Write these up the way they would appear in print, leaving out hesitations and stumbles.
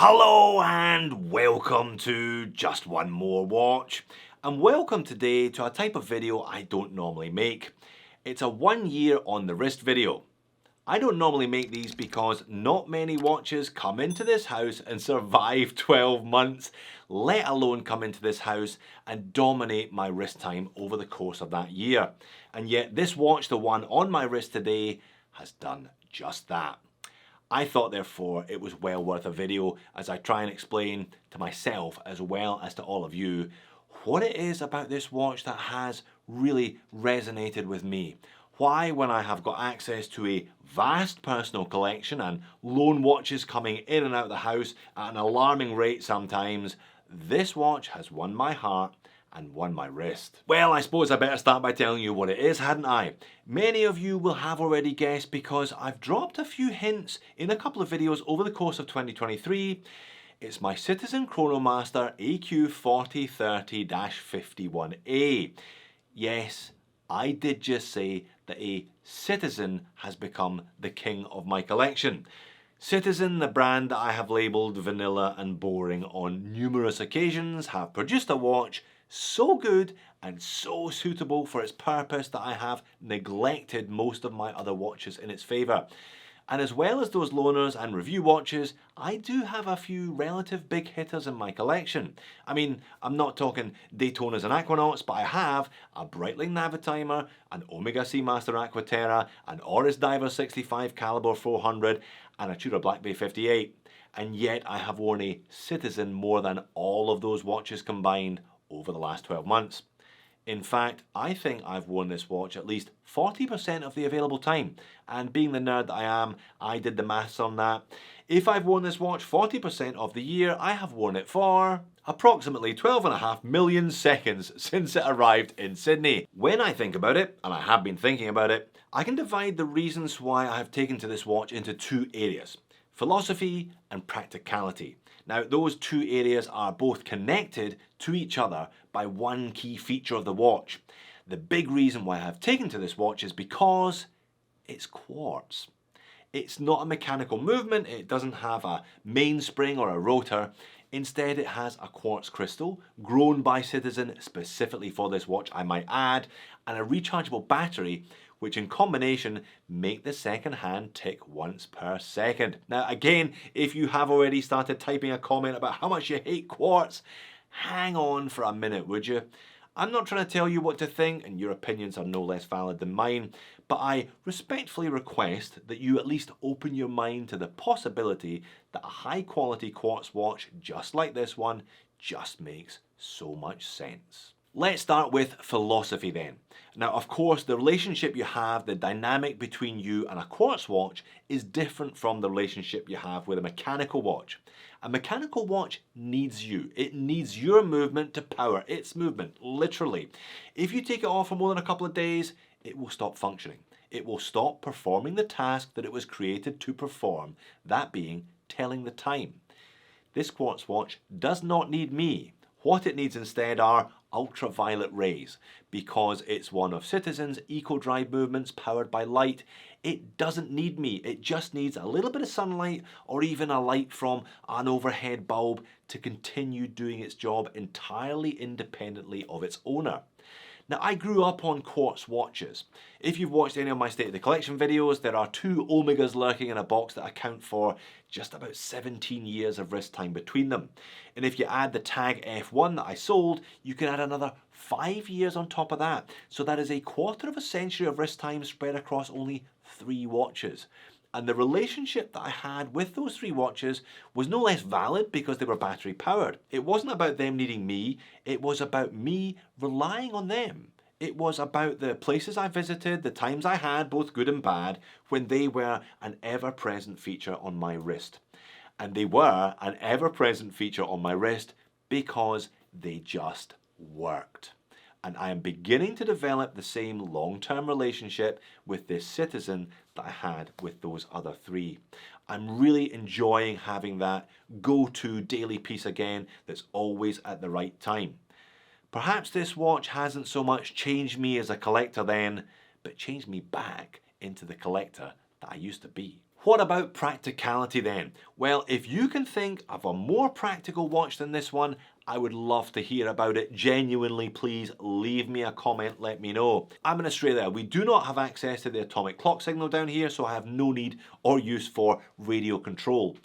Hello and welcome to Just One More Watch, and welcome today to a type of video I don't normally make. It's a 1 year on the wrist video. I don't normally make these because not many watches come into this house and survive 12 months, let alone come into this house and dominate my wrist time over the course of that year. And yet this watch, the one on my wrist today, has done just that. I thought therefore it was well worth a video as I try and explain to myself as well as to all of you what it is about this watch that has really resonated with me. Why, when I have got access to a vast personal collection and loan watches coming in and out of the house at an alarming rate sometimes, this watch has won my heart and won my wrist. Well, I suppose I better start by telling you what it is, hadn't I? Many of you will have already guessed because I've dropped a few hints in a couple of videos over the course of 2023. It's my Citizen Chronomaster AQ4030-51A. Yes, I did just say that a Citizen has become the king of my collection. Citizen, the brand that I have labelled vanilla and boring on numerous occasions, have produced a watch so good and so suitable for its purpose that I have neglected most of my other watches in its favour. And as well as those loaners and review watches, I do have a few relative big hitters in my collection. I mean, I'm not talking Daytonas and Aquanauts, but I have a Breitling Navitimer, an Omega Seamaster Aquaterra, an Oris Diver 65 Caliber 400, and a Tudor Black Bay 58. And yet I have worn a Citizen more than all of those watches combined over the last 12 months. In fact, I think I've worn this watch at least 40% of the available time. And being the nerd that I am, I did the maths on that. If I've worn this watch 40% of the year, I have worn it for approximately 12.5 million seconds since it arrived in Sydney. When I think about it, and I have been thinking about it, I can divide the reasons why I have taken to this watch into two areas: philosophy and practicality. Now, those two areas are both connected to each other by one key feature of the watch. The big reason why I've taken to this watch is because it's quartz. It's not a mechanical movement, it doesn't have a mainspring or a rotor. Instead, it has a quartz crystal, grown by Citizen specifically for this watch, I might add, and a rechargeable battery, which in combination make the second hand tick once per second. Now again, if you have already started typing a comment about how much you hate quartz, hang on for a minute, would you? I'm not trying to tell you what to think, and your opinions are no less valid than mine, but I respectfully request that you at least open your mind to the possibility that a high quality quartz watch just like this one just makes so much sense. Let's start with philosophy then. Now, of course, the relationship you have, the dynamic between you and a quartz watch is different from the relationship you have with a mechanical watch. A mechanical watch needs you. It needs your movement to power its movement, literally. If you take it off for more than a couple of days, it will stop functioning. It will stop performing the task that it was created to perform, that being telling the time. This quartz watch does not need me. What it needs instead are ultraviolet rays. Because it's one of Citizen's eco-drive movements powered by light, it doesn't need me. It just needs a little bit of sunlight or even a light from an overhead bulb to continue doing its job entirely independently of its owner. Now, I grew up on quartz watches. If you've watched any of my State of the Collection videos, there are two Omegas lurking in a box that account for just about 17 years of wrist time between them. And if you add the Tag F1 that I sold, you can add another 5 years on top of that. So that is a quarter of a century of wrist time spread across only 3 watches. And the relationship that I had with those 3 watches was no less valid because they were battery powered. It wasn't about them needing me, it was about me relying on them. It was about the places I visited, the times I had, both good and bad, when they were an ever-present feature on my wrist. And they were an ever-present feature on my wrist because they just worked. And I am beginning to develop the same long-term relationship with this Citizen that I had with those other 3. I'm really enjoying having that go-to daily piece again that's always at the right time. Perhaps this watch hasn't so much changed me as a collector then, but changed me back into the collector that I used to be. What about practicality then? Well, if you can think of a more practical watch than this one, I would love to hear about it. Genuinely, please leave me a comment, let me know. I'm in Australia. We do not have access to the atomic clock signal down here, so I have no need or use for radio control.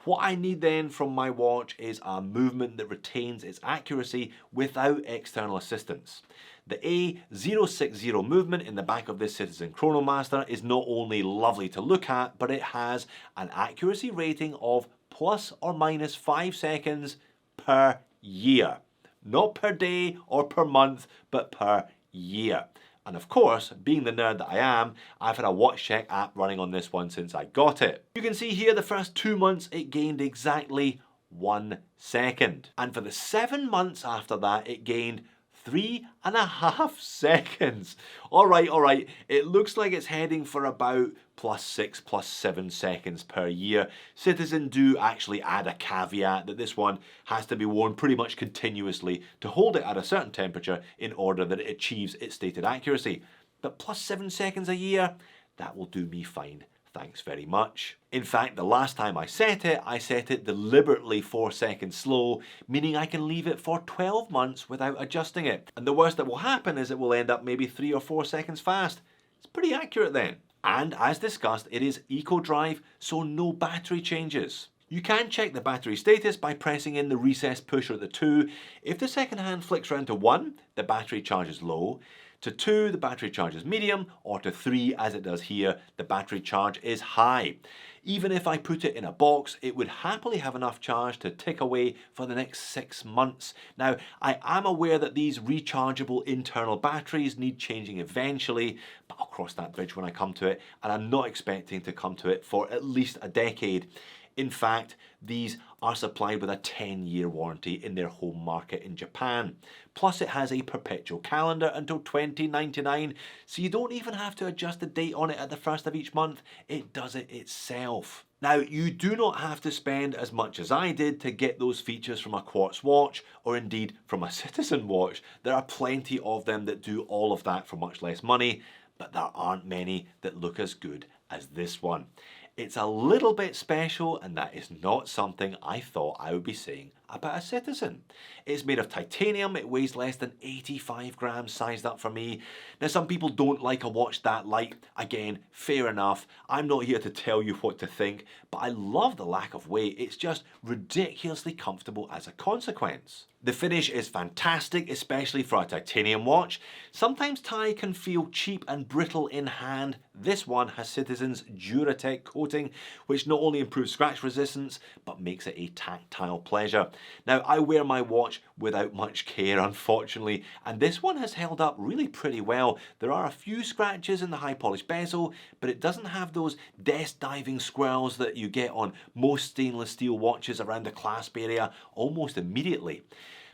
What I need then from my watch is a movement that retains its accuracy without external assistance. The A060 movement in the back of this Citizen Chronomaster is not only lovely to look at, but it has an accuracy rating of plus or minus 5 seconds per year. Not per day or per month, but per year. And of course, being the nerd that I am, I've had a watch check app running on this one since I got it. You can see here the first 2 months it gained exactly 1 second. And for the 7 months after that, it gained 3.5 seconds. All right. It looks like it's heading for about +6, +7 seconds per year. Citizen do actually add a caveat that this one has to be worn pretty much continuously to hold it at a certain temperature in order that it achieves its stated accuracy. But +7 seconds a year, that will do me fine. Thanks very much. In fact, the last time I set it deliberately 4 seconds slow, meaning I can leave it for 12 months without adjusting it. And the worst that will happen is it will end up maybe 3 or 4 seconds fast. It's pretty accurate then. And as discussed, it is eco drive, so no battery changes. You can check the battery status by pressing in the recessed pusher at the 2. If the second hand flicks around to 1, the battery charge is low. To 2, the battery charge is medium, or to 3, as it does here, the battery charge is high. Even if I put it in a box, it would happily have enough charge to tick away for the next 6 months. Now, I am aware that these rechargeable internal batteries need changing eventually, but I'll cross that bridge when I come to it, and I'm not expecting to come to it for at least a decade. In fact, these are supplied with a 10-year warranty in their home market in Japan. Plus it has a perpetual calendar until 2099, so you don't even have to adjust the date on it at the first of each month. It does it itself. Now, you do not have to spend as much as I did to get those features from a quartz watch, or indeed from a Citizen watch. There are plenty of them that do all of that for much less money, but there aren't many that look as good as this one. It's a little bit special, and that is not something I thought I would be saying about a Citizen. It's made of titanium, it weighs less than 85 grams, sized up for me. Now, some people don't like a watch that light. Again, fair enough. I'm not here to tell you what to think, but I love the lack of weight. It's just ridiculously comfortable as a consequence. The finish is fantastic, especially for a titanium watch. Sometimes tie can feel cheap and brittle in hand. This one has Citizen's Duratec coating, which not only improves scratch resistance, but makes it a tactile pleasure. Now, I wear my watch without much care, unfortunately, and this one has held up really pretty well. There are a few scratches in the high polished bezel, but it doesn't have those desk diving squirrels that you get on most stainless steel watches around the clasp area almost immediately.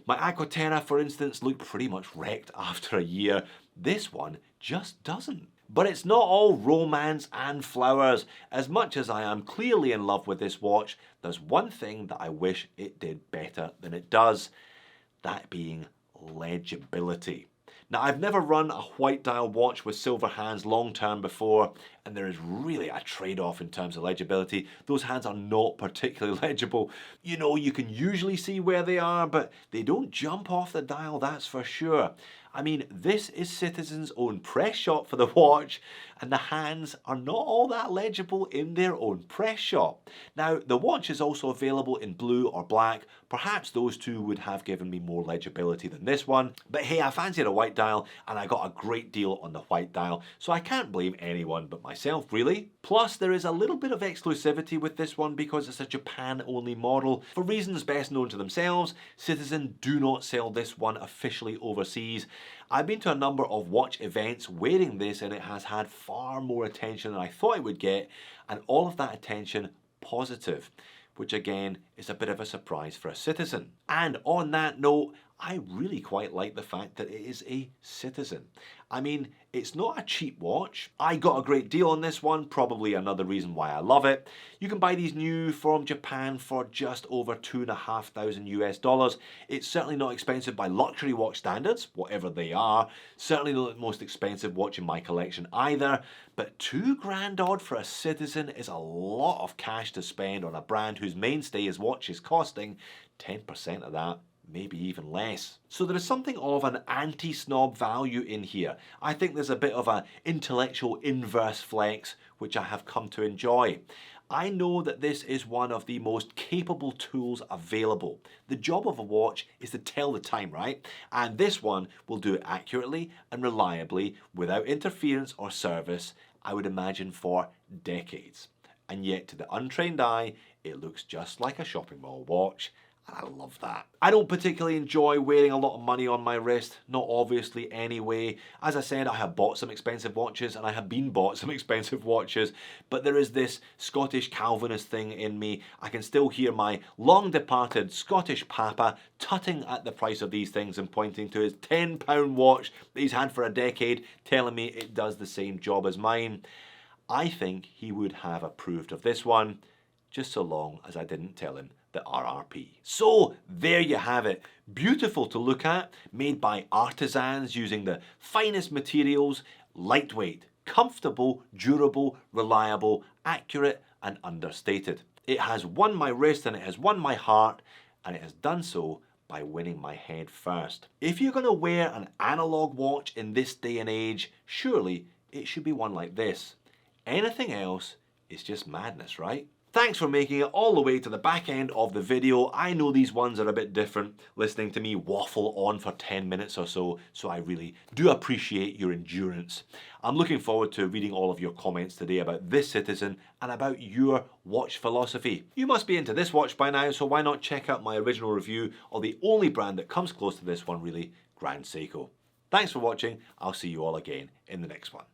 My Aquaterra, for instance, looked pretty much wrecked after a year. This one just doesn't. But it's not all romance and flowers. As much as I am clearly in love with this watch, there's one thing that I wish it did better than it does. That being legibility. Now, I've never run a white dial watch with silver hands long term before, and there is really a trade-off in terms of legibility. Those hands are not particularly legible. You know, you can usually see where they are, but they don't jump off the dial, that's for sure. I mean, this is Citizen's own press shop for the watch, and the hands are not all that legible in their own press shop. Now, the watch is also available in blue or black. Perhaps those two would have given me more legibility than this one. But hey, I fancied a white dial, and I got a great deal on the white dial, so I can't blame anyone but myself, really. Plus, there is a little bit of exclusivity with this one because it's a Japan-only model. For reasons best known to themselves, Citizen do not sell this one officially overseas. I've been to a number of watch events wearing this, and it has had far more attention than I thought it would get, and all of that attention positive, which again is a bit of a surprise for a Citizen. And on that note, I really quite like the fact that it is a Citizen. I mean, it's not a cheap watch. I got a great deal on this one, probably another reason why I love it. You can buy these new from Japan for just over $2,500 US. It's certainly not expensive by luxury watch standards, whatever they are. Certainly not the most expensive watch in my collection either, but $2,000 odd for a Citizen is a lot of cash to spend on a brand whose mainstay is watches costing 10% of that, maybe even less. So there is something of an anti-snob value in here. I think there's a bit of an intellectual inverse flex, which I have come to enjoy. I know that this is one of the most capable tools available. The job of a watch is to tell the time, right? And this one will do it accurately and reliably without interference or service, I would imagine for decades. And yet to the untrained eye, it looks just like a shopping mall watch. I love that. I don't particularly enjoy wearing a lot of money on my wrist, not obviously anyway. As I said, I have bought some expensive watches and I have been bought some expensive watches, but there is this Scottish Calvinist thing in me. I can still hear my long departed Scottish papa tutting at the price of these things and pointing to his £10 watch that he's had for a decade, telling me it does the same job as mine. I think he would have approved of this one, just so long as I didn't tell him the RRP. So there you have it. Beautiful to look at, made by artisans using the finest materials, lightweight, comfortable, durable, reliable, accurate and understated. It has won my wrist and it has won my heart, and it has done so by winning my head first. If you're going to wear an analog watch in this day and age, surely it should be one like this. Anything else is just madness, right? Thanks for making it all the way to the back end of the video. I know these ones are a bit different, listening to me waffle on for 10 minutes or so I really do appreciate your endurance. I'm looking forward to reading all of your comments today about this Citizen and about your watch philosophy. You must be into this watch by now, so why not check out my original review of the only brand that comes close to this one really, Grand Seiko. Thanks for watching. I'll see you all again in the next one.